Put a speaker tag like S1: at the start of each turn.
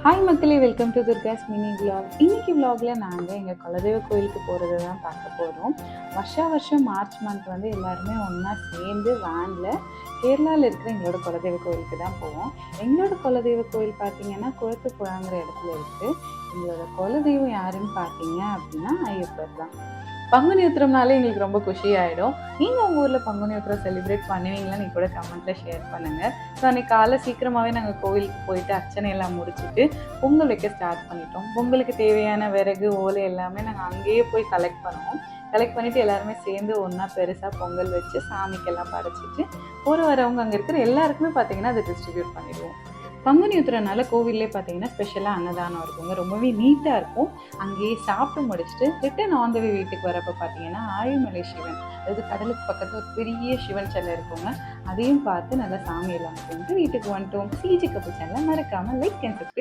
S1: Hi மக்களே, welcome to Durga's mini vlog. இன்னைக்கு vlogல நாங்கள் எங்கள் குலதெய்வ கோயிலுக்கு போகிறது தான் பார்க்க போகிறோம். வருஷம் மார்ச் மந்த் வந்து எல்லாருமே ஒன்றா சேர்ந்து வேனில் கேரளாவில் இருக்கிற எங்களோட குலதெய்வ கோயிலுக்கு தான் போவோம். எங்களோட குலதெய்வ கோயில் பார்த்தீங்கன்னா குளத்துப்புழாங்கிற இடத்துல இருக்குது. எங்களோட குலதெய்வம் யாருன்னு பார்த்தீங்க அப்படின்னா ஐயப்பர் தான். பங்குனி உத்திரம்னாலே எங்களுக்கு ரொம்ப குஷியாயிடும். நீங்கள் உங்கள் ஊரில் பங்குனி உத்திரம் செலிப்ரேட் பண்ணுவீங்களா? நீங்கள் கூட கமெண்ட்டில் ஷேர் பண்ணுங்கள். ஸோ அன்றைக்கி காலை சீக்கிரமாகவே நாங்கள் கோவிலுக்கு போயிட்டு அர்ச்சனையெல்லாம் முடிச்சுட்டு பொங்கல் வைக்க ஸ்டார்ட் பண்ணிட்டோம். பொங்கலுக்கு தேவையான விறகு, ஓலை எல்லாமே நாங்கள் அங்கேயே போய் கலெக்ட் பண்ணுவோம். கலெக்ட் பண்ணிவிட்டு எல்லாருமே சேர்ந்து ஒன்றா பெருசாக பொங்கல் வச்சு சாமிக்கெல்லாம் படைச்சிட்டு வரவங்க அங்கே இருக்கிற எல்லாருக்குமே பார்த்திங்கன்னா அதை டிஸ்ட்ரிபியூட் பண்ணிடுவோம். பங்குனி உத்திரனால கோவிலே பார்த்தீங்கன்னா ஸ்பெஷலாக அன்னதானம் இருக்குங்க. ரொம்பவே நீட்டாக இருக்கும். அங்கேயே சாப்பிட்டு முடிச்சுட்டு ரிட்டன் ஆன் த வே வீட்டுக்கு வரப்போ பார்த்தீங்கன்னா ஆழிமலை சிவன், அதாவது கடலுக்கு பக்கத்தில் ஒரு பெரிய சிவன் சிலை இருக்குங்க. அதையும் பார்த்து நல்லா சாமியெல்லாம் கும்பிட்டு வீட்டுக்கு வந்துட்டோம். சிஜி கப்பு சேனலை மறக்காமல் லைக் அண்ட் சப்ஸ்கிரைப்